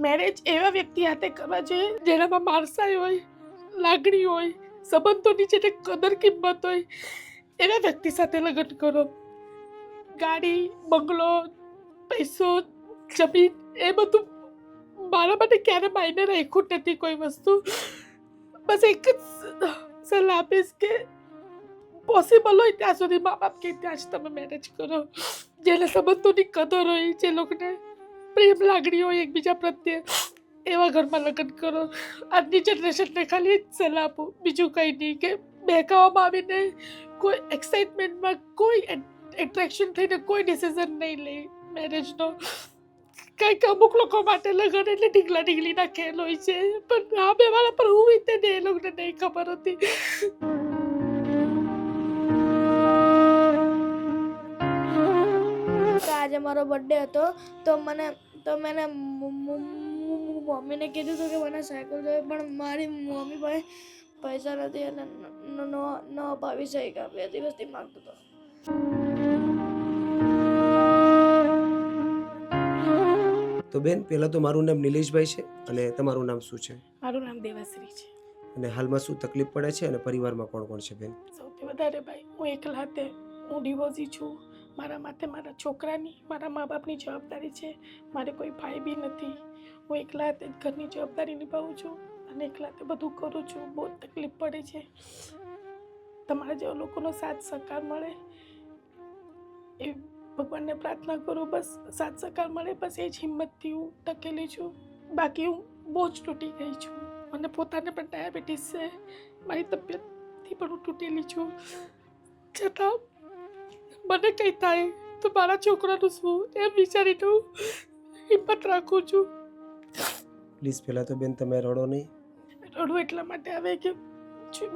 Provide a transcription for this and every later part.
Marriage એવા વ્યક્તિ હાથે કરવા જોઈએ જેનામાં માણસાઈ હોય, લાગણી હોય, સંબંધોની જે કદર કિંમત હોય, એવા વ્યક્તિ સાથે લગ્ન કરો. ગાડી, બંગલો, પૈસો, જમીન એ બધું મારા માટે ક્યારે માયને રાખ્યું નથી કોઈ વસ્તુ. બસ એક જ સલાહ આપીશ કે પોસિબલ હોય ત્યાં સુધી મા બાપ કે ત્યાં જ તમે મેરેજ કરો. જેને સંબંધોની કદર હોય, જે લોકોને પ્રેમ લાગણી હોય એકબીજા પ્રત્યે, એવા ઘરમાં લગ્ન કરો. આજની જનરેશનને ખાલી જ સલાહ આપું, બીજું કંઈ નહીં. કે બહેકાવામાં આવીને કોઈ એક્સાઇટમેન્ટમાં કોઈ એટ્રેક્શન થઈને કોઈ ડિસિઝન નહીં લે મેરેજનો. કંઈક અમુક લોકો માટે લગ્ન એટલે ઢીકલા ઢીકલીના ખેલ હોય છે, પણ આ બે વાળા પર હું રીતે ને એ લોકોને નહીં ખબર હતી. આજે મારો બર્થડે હતો તો મેં મમ્મીને કીધું હતું કે મને સાયકલ જોઈએ, પણ મારી મમ્મી પાસે પૈસા નથી અને ન અપાવી શક્યા. 2 દિવસથી માગતો હતો. તો બેન, પહેલાં તો મારું નામ નિલેશભાઈ છે અને તમારું નામ શું છે? મારું નામ દેવાશ્રી છે. અને હાલમાં શું તકલીફ પડે છે અને પરિવારમાં કોણ કોણ છે બેન? સૌથી વધારે ભાઈ હું એકલા હાથે, હું ડિવોર્સી છું. મારા માથે મારા છોકરાની, મારા મા બાપની જવાબદારી છે. મારે કોઈ ભાઈ બી નથી. હું એકલા હાથે ઘરની જવાબદારી નિભાવું છું અને એકલા હાથે બધું કરું છું. બહુ તકલીફ પડે છે. તમારા જેવા લોકોનો સાથ સહકાર મળે એ ભગવાનને પ્રાર્થના કરું. બસ સાથ સહકાર મળે, બસ એ જ હિંમતથી હું ટકેલી છું. બાકી હું બહુ જ તૂટી ગઈ છું. મને પોતાને પણ ડાયાબિટીસ છે. મારી તબિયતથી પણ હું તૂટેલી છું. છતાં મને કંઈ થાય તો મારા છોકરાનું શું એમ વિચારીને હું હિંમત રાખું છું. પ્લીઝ પહેલાં તો બેન તમે રડો નહીં. રડવું એટલા માટે આવે કે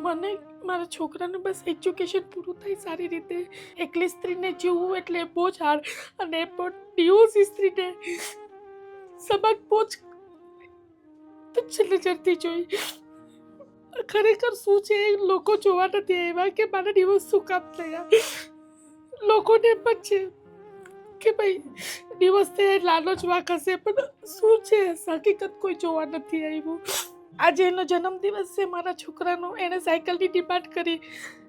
મને મારા છોકરાનું બસ એજ્યુકેશન પૂરું થાય સારી રીતે. એકલી સ્ત્રીને જીવવું એટલે બહુ જ હાર્ડ, અને પણ ડિવોર્સી સ્ત્રીને સમાજ બહુ જ તુચ્છ નજરથી જોઈ. ખરેખર શું છે એ લોકો જોવા નથી આવ્યા કે મારા ડિવોર્સ શું કામ થયા. લોકોને એમ જ છે કે ભાઈ ડિવોર્સ થયા લાલચ વાંક હશે, પણ શું છે હકીકત કોઈ જોવા નથી આવ્યું. આજે એનો જન્મદિવસ છે મારા છોકરાનો. એણે સાયકલની ડિમાન્ડ કરી,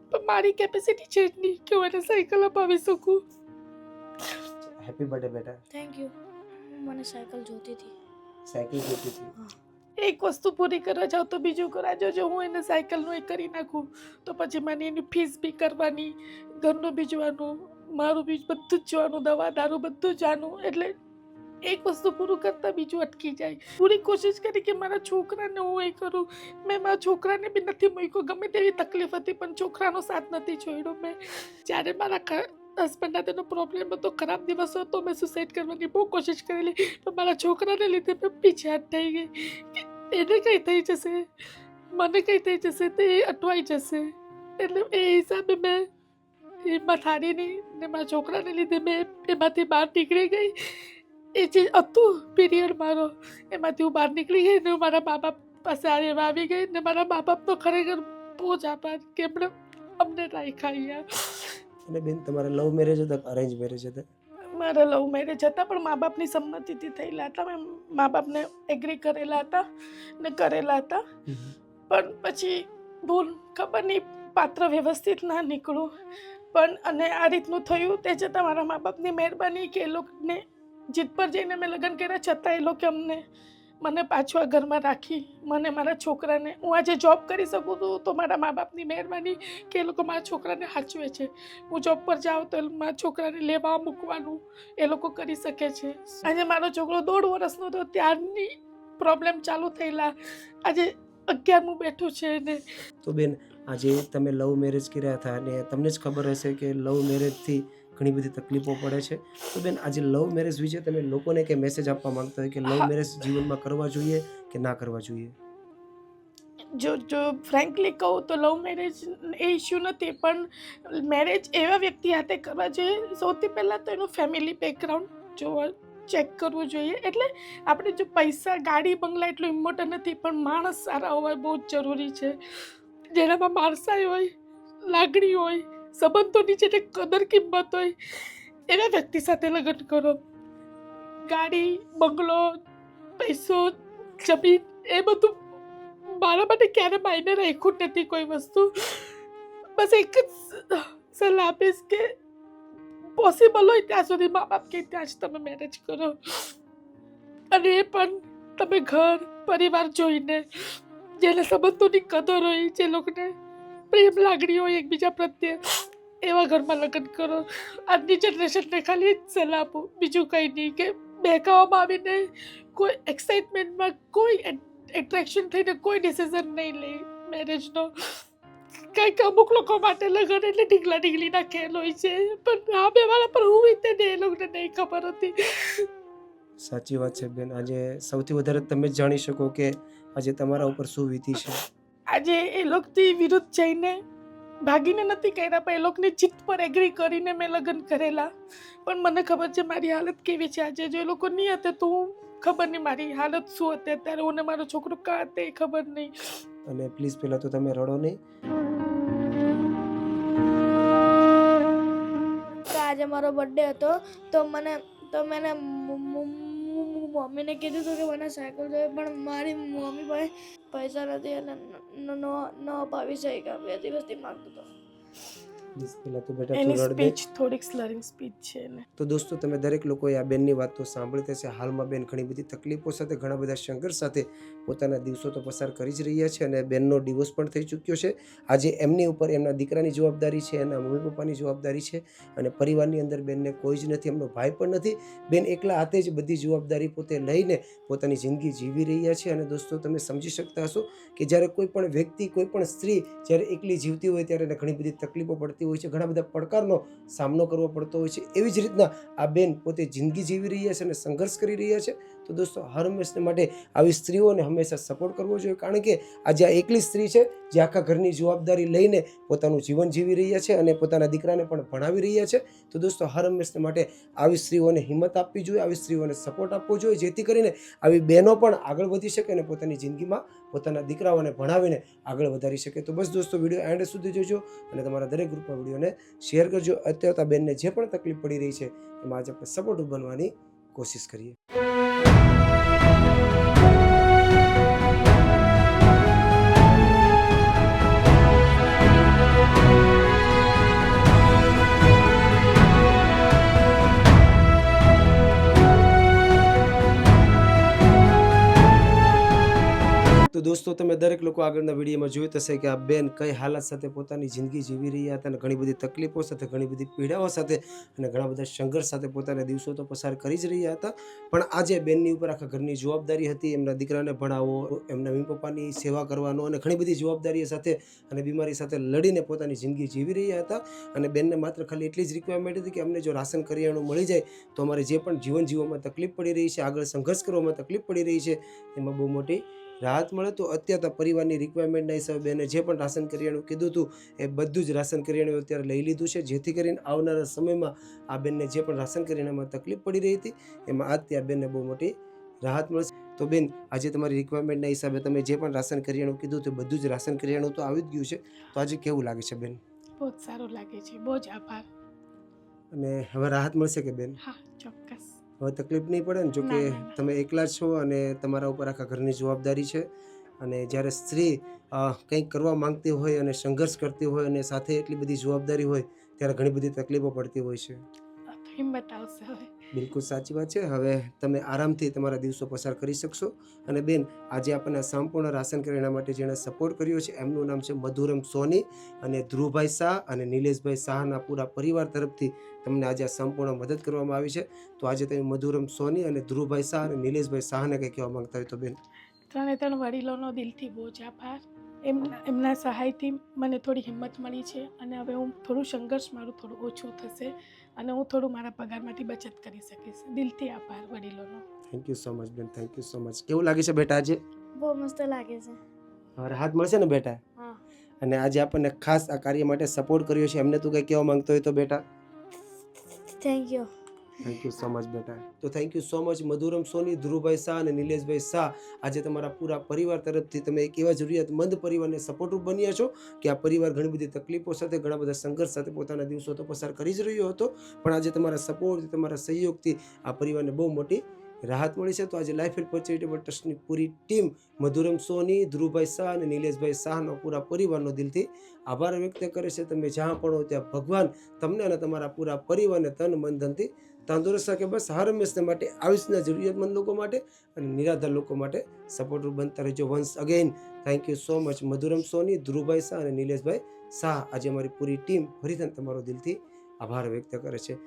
પણ મારી કેપેસિટી છે જ નહીં કે હું એને સાયકલ અપાવી શકું. હેપી બર્થડે બેટા. Thank you. મને સાયકલ જોતી હતી. સાયકલ જોતી હતી. એક વસ્તુ પૂરી કરવા જાઉં તો બીજું કરવા જાઉં. જો હું એને સાયકલનું એ કરી નાખું તો પછી મને એની ફીસ બી કરવાની, ઘરનું બી જોવાનું, મારું બી બધું જ જોવાનું, દવા દારૂ બધું જ જાણવું. એટલે એક વસ્તુ પૂરું કરતાં બીજું અટકી જાય. પૂરી કોશિશ કરી કે મારા છોકરાને હું એ કરું. મેં મારા છોકરાને બી નથી મૂક્યો. ગમે તેવી તકલીફ હતી પણ છોકરાનો સાથ નથી છોડ્યો મેં. જ્યારે મારા હસબન્ડના તેનો પ્રોબ્લેમ હતો, ખરાબ દિવસો હતો, મેં સુસાઇડ કરવાની બહુ કોશિશ કરેલી, પણ મારા છોકરાને લીધે મેં પીછાટ થઈ ગઈ કે એને કંઈ થઈ જશે, મને કંઈ થઈ જશે તો એ અટવાઈ જશે. એટલે એ હિસાબે મેં હિંમત હારી નહીં ને મારા છોકરાને લીધે મેં એમાંથી બહાર નીકળી ગઈ. એ જે હતું પીરિયડ મારો, એમાંથી હું બહાર નીકળી ગઈ ને હું મારા મા બાપ પાસે આવી ગઈ. ને મારા મા બાપનો ખરેખર બહુ જ આભાર કે એમણે અમને રાખ્યા અહીંયા. અને બેન, તમારે લવ મેરેજ હતા કે અરેન્જ મેરેજ હતા? મારા લવ મેરેજ હતા, પણ મા બાપની સંમતિથી થયેલા હતા. મેં મા બાપને એગ્રી કરેલા હતા ને કરેલા હતા. પણ પછી ભૂલ ખબર નહીં, પાત્ર વ્યવસ્થિત ના નીકળું. પણ અને આ રીતનું થયું. તે છતાં મારા મા બાપની મહેરબાની કે એ લોકોને જીત પર જઈને મેં લગ્ન કર્યા, છતાં એ લોકો મને પાછું આ ઘરમાં રાખી, મને મારા છોકરાને. હું આજે જોબ કરી શકું છું તો મારા મા બાપની મહેરબાની કે એ લોકો મારા છોકરાને સાચવે છે. હું જોબ પર જાઉં તો મારા છોકરાને લેવા મૂકવાનું એ લોકો કરી શકે છે. આજે મારો છોકરો 1.5 વર્ષનો હતો ત્યારની પ્રોબ્લેમ ચાલુ થયેલા. આજે 11મું બેઠું છે ને. તો બેન, આજે તમે લવ મેરેજ કર્યા હતા અને તમને જ ખબર હશે કે લવ મેરેજથી ઘણી બધી તકલીફો પડે છે. તો બેન, આજે લવ મેરેજ વિશે તમે લોકોને કે મેસેજ આપવા માંગતા હોય કે લવ મેરેજ જીવનમાં કરવા જોઈએ કે ના કરવા જોઈએ? જો ફ્રેન્કલી કહું તો લવ મેરેજ એ ઇશ્યુ નથી, પણ મેરેજ એવા વ્યક્તિ હાથે કરવા જોઈએ. સૌથી પહેલાં તો એનું ફેમિલી બેકગ્રાઉન્ડ જોવા ચેક કરવું જોઈએ. એટલે આપણે જો પૈસા, ગાડી, બંગલા એટલું ઇમ્પોર્ટન્ટ નથી, પણ માણસ સારા હોવા બહુ જ જરૂરી છે. જેનામાં માણસાઈ હોય, લાગણી હોય, સંબંધોની જે કદર કિંમત હોય, એવા વ્યક્તિ સાથે લગ્ન કરો. ગાડી, બંગલો, પૈસો જમીન એ બધું મારા માટે ક્યારે માયને રાખ્યું જ નથી કોઈ વસ્તુ. બસ એક જ સલાહ આપીશ કે પોસિબલ હોય ત્યાં સુધી મા બાપ કે ત્યાં જ તમે મેરેજ કરો, અને એ પણ તમે ઘર પરિવાર જોઈને, જેને સંબંધોની કદર હોય, જે લોકોને પ્રેમ લાગણી હોય એકબીજા પ્રત્યે, એવા ઘરમાં લગ્ન કરો. આજની જનરેશનને ખાલી જ સલાહ આપું, બીજું કંઈ નહીં, કે બહેકાવામાં આવીને કોઈ એક્સાઇટમેન્ટમાં કોઈ એટ્રેક્શન થઈને કોઈ ડિસિઝન નહીં લે મેરેજનો. કારણ કે અમુક લોકો માટે લગ્ન એટલે ઢીંગલા ઢીંગલીના ખેલ હોય છે, પણ આ બે વાળા પર હું રીતે ને એ લોકોને નહીં ખબર હતી. સાચી વાત છે બેન. આજે સૌથી વધારે તમે જ જાણી શકો કે આજે તમારા ઉપર શું વીતી છે. આજે એ લોકોથી વિરુદ્ધ જઈને ભાગીને નથી કર્યા, પણ એ લોકોની જીત પર એગ્રી કરીને મેં લગ્ન કરેલા. પણ મને ખબર છે મારી હાલત કેવી છે આજે. જો એ લોકો નહીં હતા તો હું ખબર નહીં મારી હાલત શું હતી અત્યારે. હું ને મારો છોકરો કાં તે ખબર નહીં. અને પ્લીઝ પહેલાં તો તમે રડો નહીં. કે આજે મારો બર્થડે હતો, તો મેં મમ્મીને કીધું હતું કે મને સાયકલ જોઈએ, પણ મારી મમ્મી પાસે પૈસા નથી એટલે ન અપાવી શક્યા. 2 દિવસથી માગતો હતો. પ્લીઝ પહેલાં તો બેટા એની તું રડ દે. સ્પીચ થોડીક સ્લરિંગ સ્પીચ છે ને. તો દોસ્તો તમે દરેક લોકોએ આ બેનની વાત તો સાંભળી હશે. હાલમાં બેન ઘણી બધી તકલીફો સાથે, ઘણા બધા સંઘર્ષ સાથે પોતાના દિવસો તો પસાર કરી જ રહ્યા છે, અને બેનનો ડિવોર્સ પણ થઈ ચૂક્યો છે. આજે એમની ઉપર એમના દીકરાની જવાબદારી છે, એના મમ્મી પપ્પાની જવાબદારી છે, અને પરિવારની અંદર બેનને કોઈ જ નથી, એમનો ભાઈ પણ નથી. બેન એકલા હાથે જ બધી જવાબદારી પોતે લઈને પોતાની જિંદગી જીવી રહ્યા છે. અને દોસ્તો તમે સમજી શકતા હશો કે જ્યારે કોઈ પણ વ્યક્તિ, કોઈ પણ સ્ત્રી જ્યારે એકલી જીવતી હોય ત્યારે એને ઘણી બધી તકલીફો પડતી હોય છે, ઘણા બધા પડકારનો સામનો કરવો પડતો હોય છે. એવી જ રીતના આ બેન પોતે જિંદગી જીવી રહ્યા છે અને સંઘર્ષ કરી રહ્યા છે. તો દોસ્તો હર હંમેશને માટે આવી સ્ત્રીઓને હંમેશા સપોર્ટ કરવો જોઈએ, કારણ કે આજે આ એકલી સ્ત્રી છે જે આખા ઘરની જવાબદારી લઈને પોતાનું જીવન જીવી રહ્યા છે અને પોતાના દીકરાને પણ ભણાવી રહ્યા છે. તો દોસ્તો હર હંમેશને માટે આવી સ્ત્રીઓને હિંમત આપવી જોઈએ, આવી સ્ત્રીઓને સપોર્ટ આપવો જોઈએ, જેથી કરીને આવી બહેનો પણ આગળ વધી શકે અને પોતાની જિંદગીમાં પોતાના દીકરાઓને ભણાવીને આગળ વધારી શકે. તો બસ દોસ્તો વિડીયો એન્ડ સુધી જોજો અને તમારા દરેક ગ્રુપમાં વિડીયોને શેર કરજો. અત્યારે બેનને જે પણ તકલીફ પડી રહી છે એમાં આજે આપણે સપોર્ટિવ બનવાની કોશિશ કરીએ. તો દોસ્તો તમે દરેક લોકો આગળના વિડીયોમાં જોયું હશે કે આ બેન કઈ હાલત સાથે પોતાની જિંદગી જીવી રહ્યા હતા, અને ઘણી બધી તકલીફો સાથે, ઘણી બધી પીડાઓ સાથે અને ઘણા બધા સંઘર્ષ સાથે પોતાના દિવસો તો પસાર કરી જ રહ્યા હતા. પણ આજે બેનની ઉપર આખા ઘરની જવાબદારી હતી, એમના દીકરાને ભણાવવો, એમના મમ્મી પપ્પાની સેવા કરવાનો, અને ઘણી બધી જવાબદારીઓ સાથે અને બીમારી સાથે લડીને પોતાની જિંદગી જીવી રહ્યા હતા. અને બેનને માત્ર ખાલી એટલી જ રિક્વાયરમેન્ટ હતી કે અમને જો રાશન કરિયાણું મળી જાય તો અમારે જે પણ જીવન જીવવામાં તકલીફ પડી રહી છે, આગળ સંઘર્ષ કરવામાં તકલીફ પડી રહી છે, એમાં બહુ મોટી રાહત મળે. તો અત્યારે પરિવારની રિક્વાયરમેન્ટના હિસાબે બેને જે પણ રાશન કરિયાણું કીધું હતું એ બધું જ રાશન કરિયાણું અત્યારે લઈ લીધું છે, જેથી કરીને આવનારા સમયમાં આ બેનને જે પણ રાશન કરિયાણામાં તકલીફ પડી રહી હતી એમાં આજથી આ બેનને બહુ મોટી રાહત મળશે. તો બેન આજે તમારી રિક્વાયરમેન્ટના હિસાબે તમે જે પણ રાશન કરિયાણું કીધું તો બધું જ રાશન કરિયાણું તો આવી જ ગયું છે. તો આજે કેવું લાગે છે બેન? બહુ જ સારું લાગે છે, બહુ જ આભાર. અને હવે રાહત મળશે કે બેન? હા ચોક્કસ. હવે તકલીફ નહીં પડે ને? જો કે તમે એકલા જ છો અને તમારા ઉપર આખા ઘરની જવાબદારી છે. અને જ્યારે સ્ત્રી કંઈક કરવા માંગતી હોય અને સંઘર્ષ કરતી હોય અને સાથે એટલી બધી જવાબદારી હોય ત્યારે ઘણી બધી તકલીફો પડતી હોય છે. હિંમત આવશે હવે. બિલકુલ સાચી વાત છે. હવે તમે આરામથી તમારા દિવસો પસાર કરી શકશો. અને બેન આજે આપણને સંપૂર્ણ રાશન કરિયાણા માટે જેણે સપોર્ટ કર્યો છે એમનું નામ છે મધુરમ સોની, અને ધ્રુવભાઈ શાહ અને નિલેશભાઈ શાહના પૂરા પરિવાર તરફથી તમને આજે આ સંપૂર્ણ મદદ કરવામાં આવી છે. તો આજે તમે મધુરમ સોની અને ધ્રુવભાઈ શાહ અને નિલેશભાઈ શાહને કંઈ કહેવા માંગતા હોય તો બેન? 3 વડીલોનો દિલથી બહુ જ આભાર. એમના સહાયથી મને થોડી હિંમત મળી છે, અને હવે હું થોડું સંઘર્ષ મારું થોડું ઓછું થશે અને હું થોડું મારા પગારમાંથી બચત કરી શકીશ. દિલથી આભાર વડીલોનો. થેન્ક યુ સો મચ બેન, થેન્ક યુ સો મચ. કેવું લાગે છે બેટા આજે? બહુ મસ્ત લાગે છે. હવે રાહત મળશે ને બેટા? હા. અને આજે આપણને ખાસ આ કાર્ય માટે સપોર્ટ કર્યો છે એમને તું કંઈ કહેવા માંગતો હોય તો બેટા? Thank you. Thank you so much બેટા. તો thank you so much Madhuram Soni, ધ્રુવભાઈ શાહ અને નિલેશભાઈ શાહ. આજે તમારા પૂરા પરિવાર તરફથી તમે એક એવા જરૂરિયાતમંદ પરિવારને સપોર્ટિવ બન્યા છો કે આ પરિવાર ઘણી બધી તકલીફો સાથે, ઘણા બધા સંઘર્ષ સાથે પોતાના દિવસો તો પસાર કરી જ રહ્યો હતો, પણ આજે તમારા સપોર્ટથી, તમારા સહયોગથી આ પરિવારને બહુ મોટી રાહત મળી છે. તો આજે લાઈફ હેલ્પ ચેરિટેબલ ટ્રસ્ટની પૂરી ટીમ, મધુરમ સોની, ધ્રુવભાઈ શાહ અને નિલેશભાઈ શાહનો પૂરા પરિવારનો દિલથી આભાર વ્યક્ત કરે છે. તમે જ્યાં પણ હો ત્યાં ભગવાન તમને અને તમારા પૂરા પરિવારને તન મન ધનથી તંદુરસ્ત રાખે. બસ હર હંમેશને માટે આયુષ્યના જરૂરિયાતમંદ લોકો માટે અને નિરાધાર લોકો માટે સપોર્ટર બનતા રહેજો. Once again thank you so much Madhuram Soni, ધ્રુવભાઈ શાહ અને નિલેશભાઈ શાહ. આજે અમારી પૂરી ટીમ ફરીથી તમારો દિલથી આભાર વ્યક્ત કરે છે.